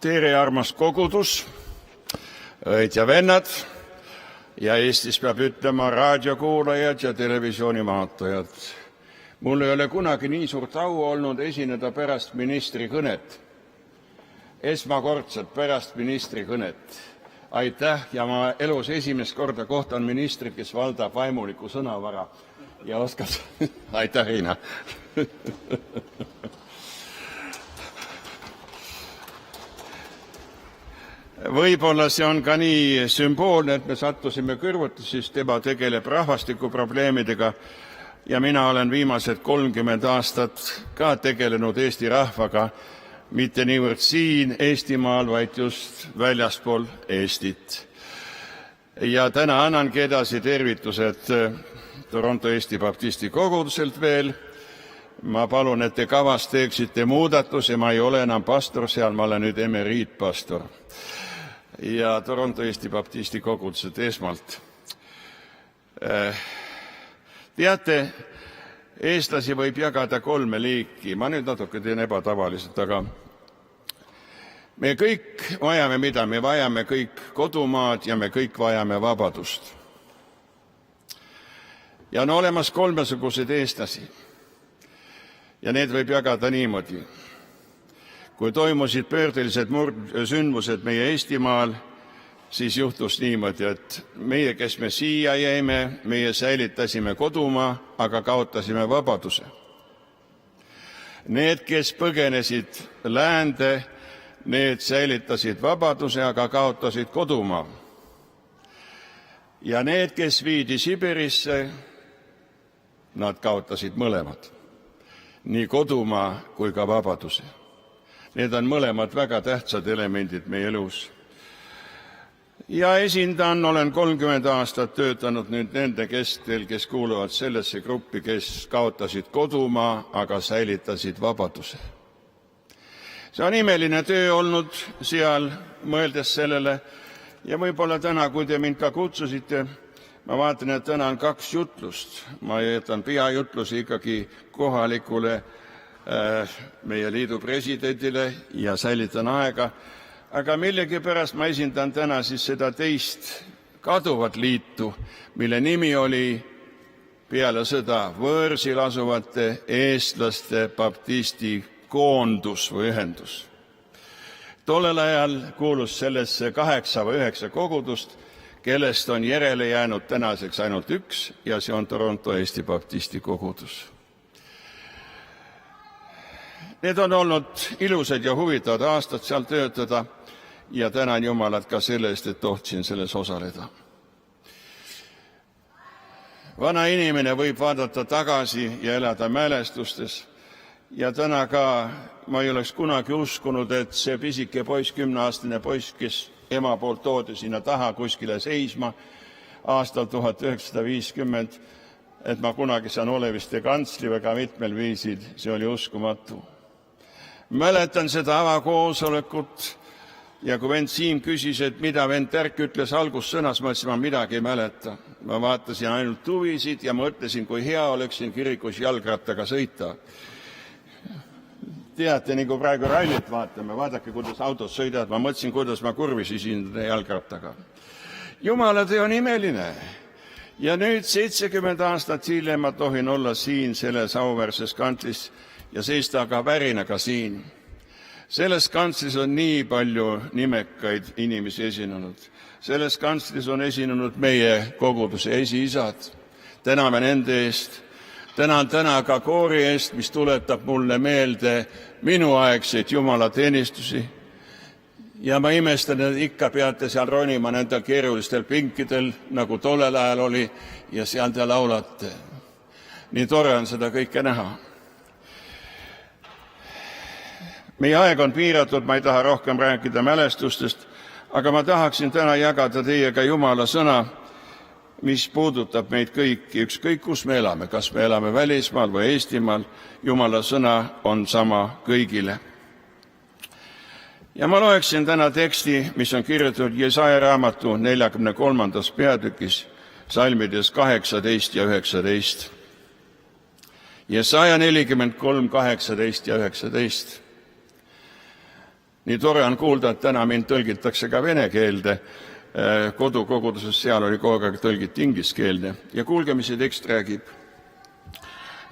tere, armas kogudus, õed ja vennad ja Eestis peab ütlema raadiokuulajad ja televisiooni vaatajad. Mul ei ole kunagi nii suurt au olnud esineda pärast ministri kõnet. Esmakordselt pärast ministri kõnet. Aitäh ja ma elus esimest korda kohtan ministrit, kes valdab vaimuliku sõnavara ja oskas. Aitäh, Riina. Võib-olla see on ka nii sümboolne, et me sattusime kõrvuti, siis tema tegeleb rahvastikuprobleemidega ja mina olen viimased 30 aastat ka tegelenud Eesti rahvaga, mitte niivõrd siin Eestimaal, vaid just väljaspool Eestit. Ja täna annangi edasi tervitused Toronto Eesti Baptisti koguduselt veel. Ma palun, et te kavas teeksite muudatuse, ma ei ole enam pastor seal, ma olen nüüd emeriitpastor. Ja Toronto Eesti Baptisti koguduselt esmalt. Teate, eestlasi võib jagada 3 liiki. Ma nüüd natuke teen ebatavaliselt, aga me kõik vajame mida? Me vajame kõik kodumaad ja me kõik vajame vabadust. Ja on olemas 3-suguseid eestlasi. Ja need võib jagada niimoodi. Kui toimusid pöördelised sündmused meie Eestimaal, siis juhtus niimoodi, et meie, kes me siia jäime, meie säilitasime kodumaa, aga kaotasime vabaduse. Need, kes põgenesid läände, need säilitasid vabaduse, aga kaotasid kodumaa. Ja need, kes viidi Sibirisse, nad kaotasid mõlemad. Nii kodumaa kui ka vabaduse. Need on mõlemad väga tähtsad elemendid meie elus. Ja olen 30 aastat töötanud nüüd nende kestel, kes kuuluvad sellesse gruppi, kes kaotasid kodumaa, aga säilitasid vabaduse. See on imeline töö olnud seal, mõeldes sellele, ja võib-olla täna, kui te mind ka kutsusite, ma vaatan, et täna on 2 jutlust. Ma jätan peajutlusi ikkagi kohalikule meie liidu presidendile ja säilitan aega, aga millegipärast ma esindan täna siis seda teist kaduvat liitu, mille nimi oli peale sõda võõrsil asuvate eestlaste baptisti koondus või ühendus. Tollel ajal kuulus sellesse 8 või 9 kogudust, kellest on järele jäänud tänaseks ainult 1 ja see on Toronto Eesti Baptisti kogudus. Need on olnud ilusad ja huvitavad aastad seal töötada ja tänan Jumalat ka selle eest, et tohtsin selles osaleda. Vana inimene võib vaadata tagasi ja elada mälestustes ja täna ka ma ei oleks kunagi uskunud, et see pisike poiss, 10-aastane poiss, kes ema poolt toodi sinna taha kuskile seisma aastal 1950, et ma kunagi saan Oleviste kantsli väga mitmel viisil, see oli uskumatu. Mäletan seda avakoosolekut ja kui vend Siim küsis, et mida vend Tärk ütles algussõnas, ma ütlesin, ma midagi ei mäleta. Ma vaatasin ainult tuvisid ja mõtlesin, kui hea oleksin kirikus jalgrattaga sõita. Teate, nii kui praegu rallit vaatame, vaadake, kuidas autod sõidavad, ma mõtlesin, kuidas ma kurvisi siin jalgrattaga. Jumala töö on imeline. Ja nüüd 70 aastat hiljem ma tohin olla siin selles auväärses kantlis ja seista ka värinaga siin. Selles kantslis on nii palju nimekaid inimesi esinenud. Selles kantslis on esinenud meie koguduse esiisad. Täname nende eest. Tänan täna ka koori eest, mis tuletab mulle meelde minuaegseid jumalateenistusi. Ja ma imestan, et ikka peate seal ronima nendel keerulistel pinkidel, nagu tollel ajal oli, ja seal te laulate. Nii tore on seda kõike näha. Meie aeg on piiratud, ma ei taha rohkem rääkida mälestustest, aga ma tahaksin täna jagada teiega Jumala sõna, mis puudutab meid kõiki, ükskõik kus me elame, kas me elame välismaal või Eestimaal, Jumala sõna on sama kõigile. Ja ma loeksin täna teksti, mis on kirjutatud Jesaja raamatu 43. peatükis, salmides 18 ja 19. Jesaja 43, 18 ja 19. Nii tore on kuulda, et täna mind tõlgitakse ka vene keelde. Kodukoguduses seal oli kogu aeg tõlgiti ingliskeelde. Ja kuulge, mis see tekst räägib.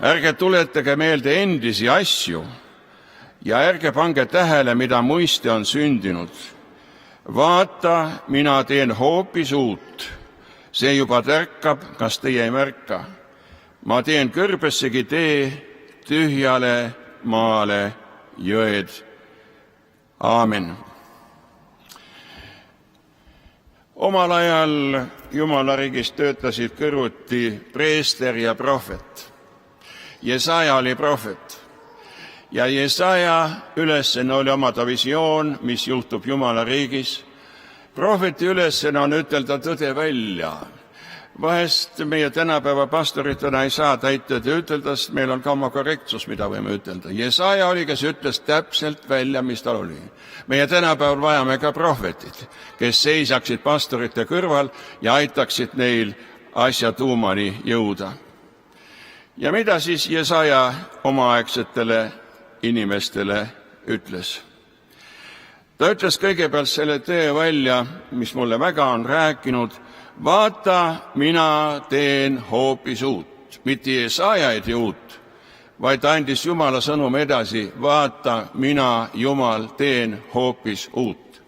Ärge tuletage meelde endisi asju ja ärge pange tähele, mida muiste on sündinud. Vaata, mina teen hoopis uut. See juba tärkab, kas teie ei märka. Ma teen kõrbessegi tee, tühjale maale jõed. Aamen. Omal ajal Jumala riigis töötasid kõrvuti preester ja prohvet. Jesaja oli prohvet. Ja Jesaja ülesanne oli omada visioon, mis juhtub Jumala riigis. Prohveti ülesanne on ütelda tõde välja. Vahest meie tänapäeva pastoritena ei saa täita ütelda, sest meil on ka oma korrektsus, mida võime ütelda. Jesaja oli, kes ütles täpselt välja, mis tal oli. Meie tänapäeval vajame ka prohvetid, kes seisaksid pastorite kõrval ja aitaksid neil asja tuumani jõuda. Ja mida siis Jesaja omaaegsetele inimestele ütles? Ta ütles kõigepealt selle tõe välja, mis mulle väga on rääkinud. Vaata, mina teen hoopis uut. Mitte Jesaja ei tee uut, vaid andis Jumala sõnum edasi. Vaata, mina, Jumal, teen hoopis uut.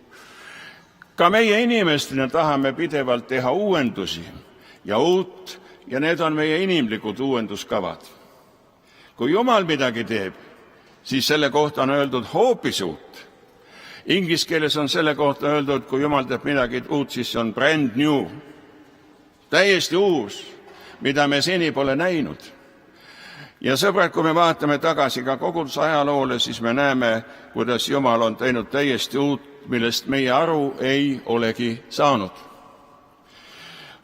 Ka meie inimestena tahame pidevalt teha uuendusi ja uut, ja need on meie inimlikud uuenduskavad. Kui Jumal midagi teeb, siis selle kohta on öeldud hoopis uut. Inglise keeles on selle kohta öeldud, kui Jumal teeb midagi uut, siis see on brand new. Täiesti uus, mida me seni pole näinud. Ja sõbrad, kui me vaatame tagasi ka koguduse ajaloole, siis me näeme, kuidas Jumal on teinud täiesti uut, millest meie aru ei olegi saanud.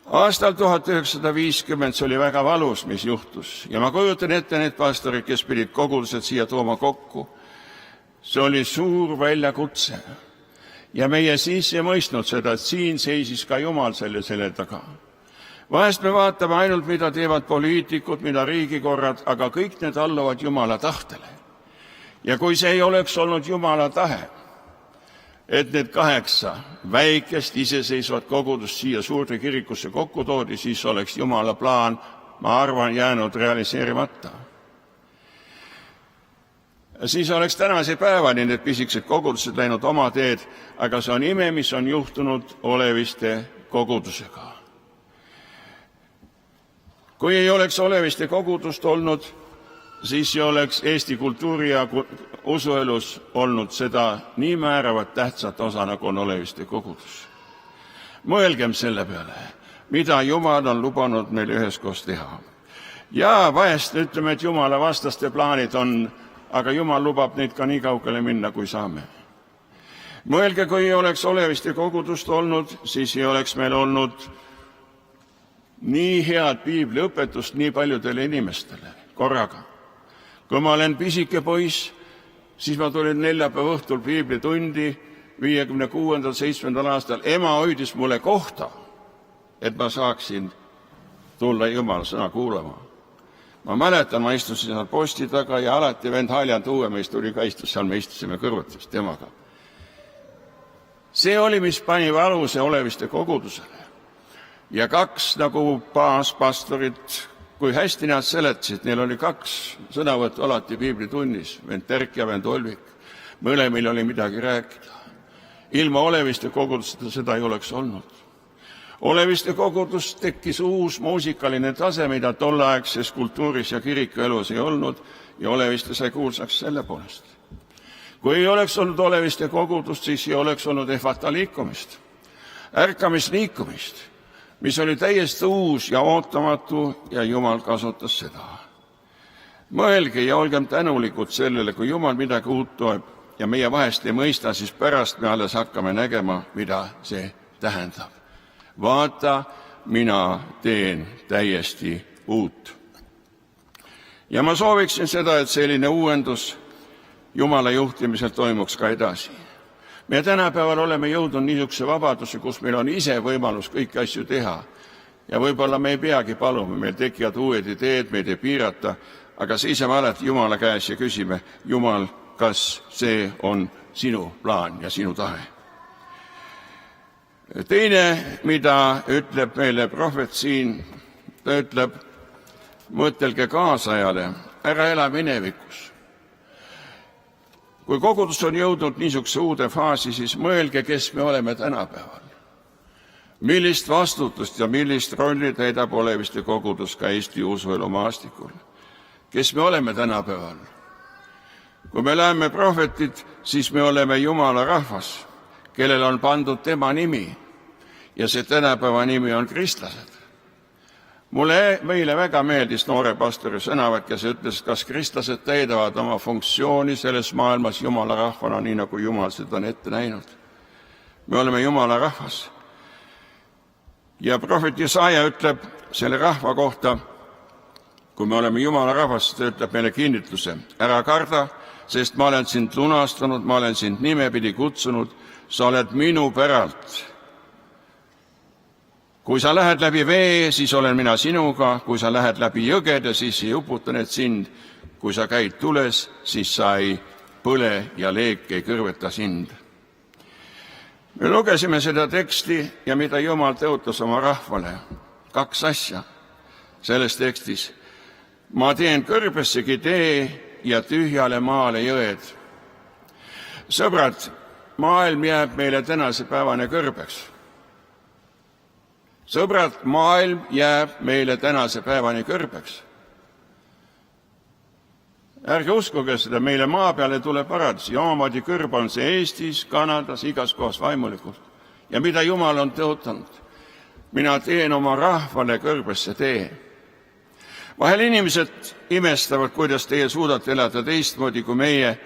Aastal 1950 see oli väga valus, mis juhtus. Ja ma kujutan ette need pastorid, kes pidid kogudused siia tooma kokku. See oli suur väljakutse. Ja meie siis ei mõistnud seda, et siin seisis ka Jumal selle taga. Vahest me vaatame ainult, mida teevad poliitikud, mida riigikorrad, aga kõik need alluvad Jumala tahtele. Ja kui see ei oleks olnud Jumala tahe, et need 8 väikest iseseisvat kogudust siia suurde kirikusse kokku toodi, siis oleks Jumala plaan, ma arvan, jäänud realiseerimata. Siis oleks tänase päevani need pisikesed kogudused läinud oma teed, aga see on ime, mis on juhtunud Oleviste kogudusega. Kui ei oleks Oleviste kogudust olnud, siis ei oleks Eesti kultuuri ja usuelus olnud seda nii määravat tähtsat osa, nagu on Oleviste kogudus. Mõelgem selle peale, mida Jumal on lubanud meil üheskoos teha. Ja vahest ütleme, et Jumala vastaste plaanid on, aga Jumal lubab neid ka nii kaugele minna, kui saame. Mõelge, kui ei oleks Oleviste kogudust olnud, siis ei oleks meil olnud nii head piibliõpetust nii paljudele inimestele korraga. Kui ma olen pisike poiss, siis ma tulin neljapäeva õhtul piiblitundi 56.-7. aastal. Ema hoidis mulle kohta, et ma saaksin tulla Jumala sõna kuulama. Ma mäletan, ma istusin seal posti taga ja alati vend Haljand Uuemees tuli ka istus seal, me istusime kõrvutis temaga. See oli, mis pani aluse Oleviste kogudusele. Ja 2 nagu pastorit, kui hästi nad seletasid, neil oli 2 sõnavõttu alati piiblitunnis, vend Terk ja vend Olvik. Mõlemil oli midagi rääkida. Ilma Oleviste koguduseta seda ei oleks olnud. Oleviste kogudus tekkis uus muusikaline tase, mida tolleaegses kultuuris ja kirikuelus ei olnud, ja Oleviste sai kuulsaks selle poolest. Kui ei oleks olnud Oleviste kogudust, siis ei oleks olnud ehvata liikumist, ärkamisliikumist, mis oli täiesti uus ja ootamatu, ja Jumal kasutas seda. Mõelge ja olgem tänulikud sellele, kui Jumal midagi uut toeb ja meie vahest ei mõista, siis pärast me alles hakkame nägema, mida see tähendab. Vaata, mina teen täiesti uut. Ja ma sooviksin seda, et selline uuendus Jumala juhtimisel toimuks ka edasi. Me tänapäeval oleme jõudnud niisuguse vabaduse, kus meil on ise võimalus kõiki asju teha. Ja võib-olla me ei peagi paluma, meil tekivad uued ideed, meid ei piirata, aga seisame alati Jumala käes ja küsime, Jumal, kas see on sinu plaan ja sinu tahe. Teine, mida ütleb meile prohvet siin, ta ütleb, mõtelge kaasajale, ära ela minevikus. Kui kogudus on jõudnud niisuguse uude faasi, siis mõelge, kes me oleme tänapäeval. Millist vastutust ja millist rolli täidab oleviste kogudus ka Eesti usuelu maastikul. Kes me oleme tänapäeval? Kui me läheme prohvetid, siis me oleme Jumala rahvas, kellel on pandud tema nimi ja see tänapäeva nimi on kristlased. Meile väga meeldis noore pastori sõnavõtt, kes ütles, kas kristlased täidavad oma funktsiooni selles maailmas Jumala rahvana, nii nagu Jumal seda on ette näinud. Me oleme Jumala rahvas. Ja prohvet Jesaja ütleb selle rahva kohta, kui me oleme Jumala rahvas, ta ütleb meile kinnituse, ära karda, sest ma olen sind lunastanud, ma olen sind nimepidi kutsunud, sa oled minu päralt. Kui sa lähed läbi vee, siis olen mina sinuga, kui sa lähed läbi jõgede, siis ei uputa need sind, kui sa käid tules, siis sa ei põle ja leek ei kõrveta sind. Me lugesime seda teksti ja mida Jumal tõotas oma rahvale. 2 asja selles tekstis. Ma teen kõrbessegi tee ja tühjale maale jõed. Sõbrad, maailm jääb meile tänase päevane kõrbeks. Sõbrad, maailm jääb meile tänase päevani kõrbeks. Ärge uskuge seda, meile maa peale tuleb paradis. Ja omamoodi kõrb on see Eestis, Kanadas, igas kohas vaimulikult. Ja mida Jumal on tõotanud? Mina teen oma rahvale kõrbesse tee. Vahel inimesed imestavad, kuidas teie suudate elada teistmoodi kui meie.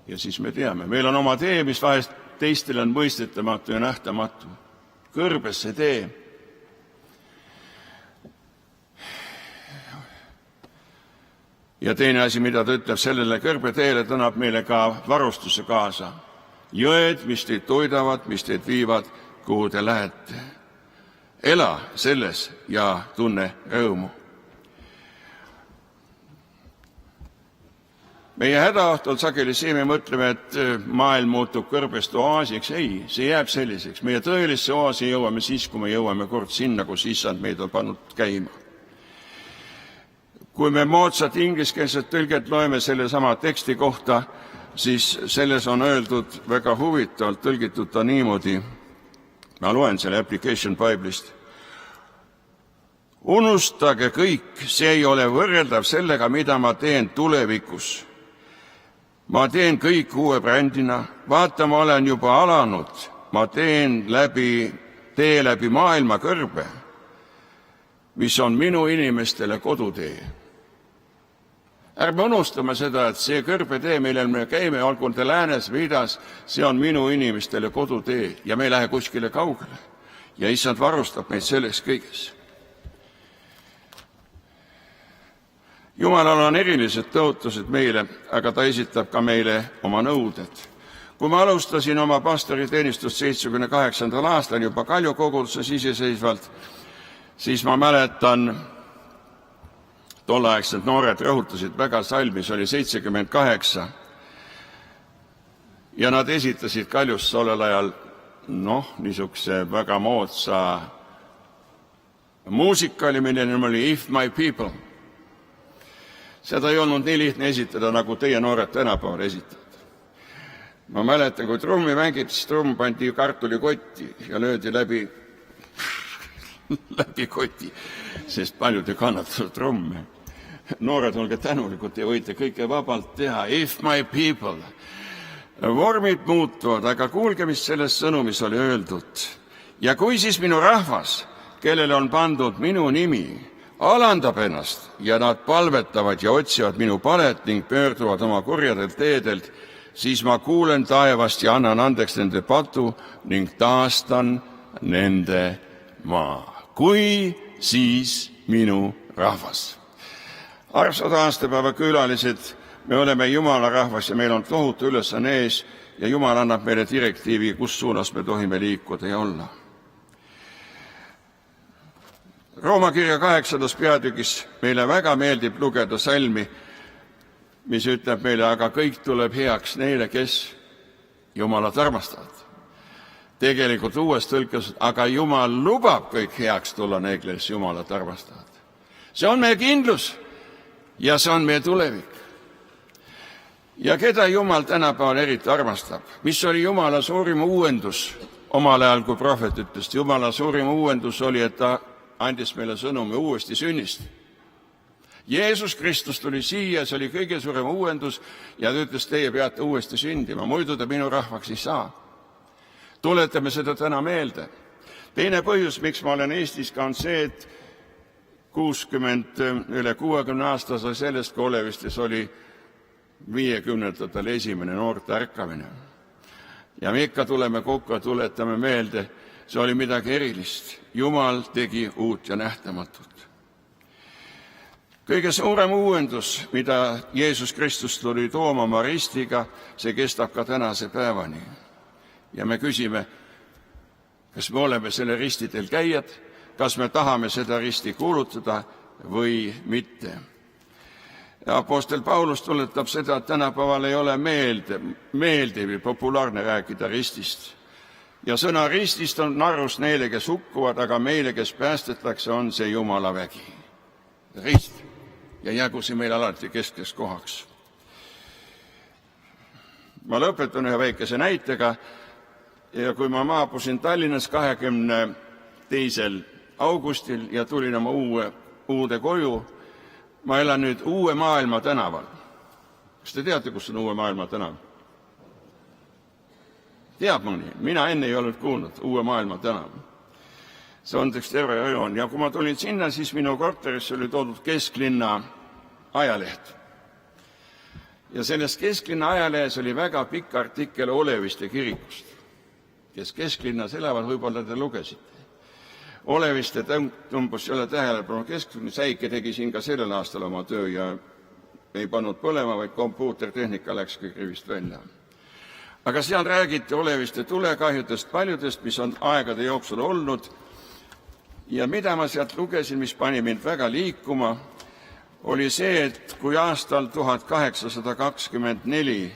Ja siis me teame, meil on oma tee, mis vahest teistele on mõistetamatu ja nähtamatu. Kõrbesse tee. Ja teine asi, mida ta ütleb sellele kõrbeteele, tõnab meile ka varustuse kaasa. Jõed, mis teid toidavad, mis teid viivad, kuhu te lähete. Ela selles ja tunne rõõmu. Meie hädaõhtul sageli see me mõtleme, et maailm muutub kõrbest oaasiks. Ei, see jääb selliseks. Meie tõelisse oaasi jõuame siis, kui me jõuame kord sinna, kus Issand meid on pannud käima. Kui me moodsat ingliskeelset tõlget loeme selle sama teksti kohta, siis selles on öeldud väga huvitavalt, tõlgitud ta niimoodi. Ma loen selle Application Bible'ist. Unustage kõik, see ei ole võrreldav sellega, mida ma teen tulevikus. Ma teen kõik uue brändina, vaata, ma olen juba alanud, ma teen tee läbi maailma kõrbe, mis on minu inimestele kodutee. Ärme unustame seda, et see kõrbetee, millel me käime, olgu te läänes või idas, see on minu inimestele kodutee ja me ei lähe kuskile kaugele. Ja Issand varustab meid selleks kõiges. Jumalal on erilised tõotused meile, aga ta esitab ka meile oma nõuded. Kui ma alustasin oma pastoriteenistust 78. aastal juba Kalju koguduses iseseisvalt, siis ma mäletan, tolleaegsed noored rõhutasid väga salmis, oli 78. Ja nad esitasid Kaljus tollel ajal, niisuguse väga moodsa muusikali, mille nimi oli If My People. Seda ei olnud nii lihtne esitada, nagu teie noored tänapäeval esitavad. Ma mäletan, kui trummi mängiti, siis trumm pandi kartulikotti ja löödi läbi koti, sest paljud ei kannatanud trumme. Noored, olge tänulikud, te võite kõike vabalt teha. If my people. Vormid muutuvad, aga kuulge, mis selles sõnumis oli öeldud. Ja kui siis minu rahvas, kellele on pandud minu nimi, alandab ennast ja nad palvetavad ja otsivad minu palet ning pöörduvad oma kurjadelt teedelt, siis ma kuulen taevast ja annan andeks nende patu ning taastan nende maa. Kui siis minu rahvas. Armsad aastapäeva külalised, me oleme Jumala rahvas ja meil on tohutu ülesanne ees ja Jumal annab meile direktiivi, kus suunas me tohime liikuda ja olla. Rooma kirja 8. peatükis meile väga meeldib lugeda salmi, mis ütleb meile, aga kõik tuleb heaks neile, kes Jumalat armastavad. Tegelikult uues tõlkes, aga Jumal lubab kõik heaks tulla neile, kes Jumalat armastavad. See on meie kindlus ja see on meie tulevik. Ja keda Jumal tänapäeval eriti armastab? Mis oli Jumala suurim uuendus omal ajal, kui prohvet ütles? Jumala suurim uuendus oli, et ta andis meile sõnumi uuesti sünnist. Jeesus Kristus tuli siia, see oli kõige suurem uuendus ja ta ütles, teie peate uuesti sündima, muidu te minu rahvaks ei saa. Tuletame seda täna meelde. Teine põhjus, miks ma olen Eestis, ka on see, et üle 60 aasta sai sellest, kui Olevistes oli 50-ndatel esimene noorte ärkamine. Ja me ikka tuleme kokku ja tuletame meelde, see oli midagi erilist. Jumal tegi uut ja nähtamatut. Kõige suurem uuendus, mida Jeesus Kristus tuli tooma oma ristiga, see kestab ka tänase päevani. Ja me küsime, kas me oleme selle ristidel käijad, kas me tahame seda risti kuulutada või mitte. Ja apostel Paulus tuletab seda, et tänapäeval ei ole meeldiv ja populaarne rääkida ristist. Ja sõna ristist on narrus neile, kes hukkuvad, aga meile, kes päästetakse, on see Jumala vägi. Rist. Ja jäägu see meil alati keskseks kohaks. Ma lõpetan ühe väikese näitega. Ja kui ma maabusin Tallinnas 22. augustil ja tulin oma uude koju, ma elan nüüd Uue Maailma tänaval. Kas te teate, kus on Uue Maailma tänav? Teab mõni? Mina enne ei olnud kuulnud Uue Maailma tänav. See on üks terve rajoon. Ja kui ma tulin sinna, siis minu korterisse oli toodud Kesklinna ajaleht. Ja selles Kesklinna ajalehes oli väga pikk artikkel Oleviste kirikust. Kes Kesklinnas elavad, võib-olla te lugesite. Oleviste tõmbus selle tähelepanu Kesklinna, Säike tegi siin ka sellel aastal oma töö ja ei pannud põlema, vaid kompuutertehnika läks kõik rivist välja. Aga seal räägiti Oleviste tulekahjudest paljudest, mis on aegade jooksul olnud. Ja mida ma sealt lugesin, mis pani mind väga liikuma, oli see, et kui aastal 1824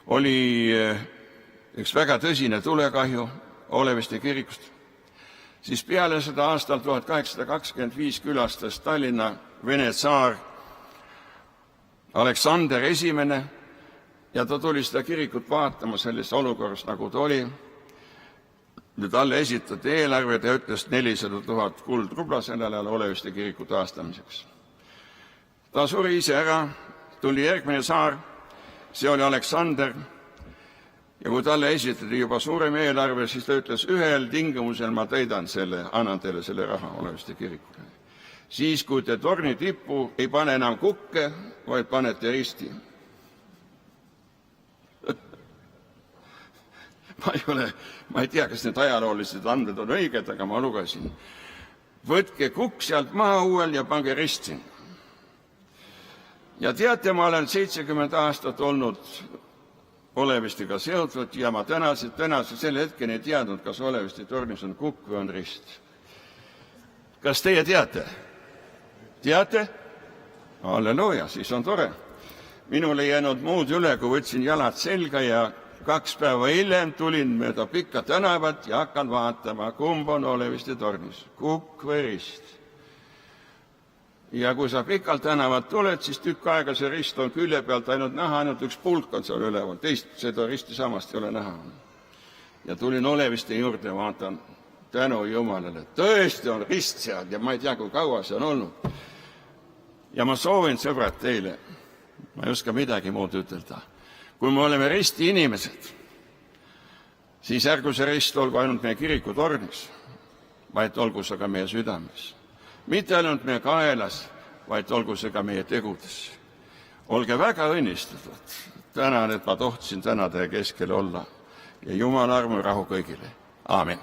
oli üks väga tõsine tulekahju Oleviste kirikust, siis peale seda aastal 1825 külastas Tallinna Vene tsaar Aleksander I ja ta tuli seda kirikut vaatama selles olukorras, nagu ta oli. Talle esitati eelarve ja ütles 400 000 kuldrubla sellel ajal Oleviste kiriku taastamiseks. Ta suri ise ära, tuli järgmine tsaar, see oli Aleksander. Ja kui talle esitati juba suurem eelarve, siis ta ütles, ühel tingimusel ma täidan selle, annan teile selle raha Oleviste kirikule. Siis, kui te torni tippu ei pane enam kukke, vaid panete risti. Ma ei tea, kas need ajaloolised andmed on õiged, aga ma lugesin. Võtke kukk sealt maha uuel ja pange rist sinna. Ja teate, ma olen 70 aastat olnud Olevistega seotud ja ma tänase selle hetken ei teadnud, kas Oleviste tornis on kukk või on rist. Kas teie teate? Teate? Halleluuja, siis on tore. Minul ei jäänud muud üle, kui võtsin jalad selga ja 2 päeva hiljem tulin mööda pikka tänavat ja hakkan vaatama, kumb on Oleviste tornis, kukk või rist. Ja kui sa pikalt tänavat tuled, siis tükk aega see rist on külje pealt ainult näha, ainult üks pulk on seal üleval, teist seda risti samast ei ole näha. Ja tulin Oleviste juurde ja vaatan, tänu Jumalale, tõesti on rist seal ja ma ei tea, kui kaua see on olnud. Ja ma soovin, sõbrad, teile, ma ei oska midagi muud ütelda. Kui me oleme risti inimesed, siis ärgu see rist olgu ainult meie kiriku tornis, vaid olgu see ka meie südames. Mitte ainult meie kaelas, vaid olgu see ka meie tegudes. Olge väga õnnistatud. Tänan, et ma tohtisin täna teie keskel olla. Ja Jumala armu ja rahu kõigile. Aamen.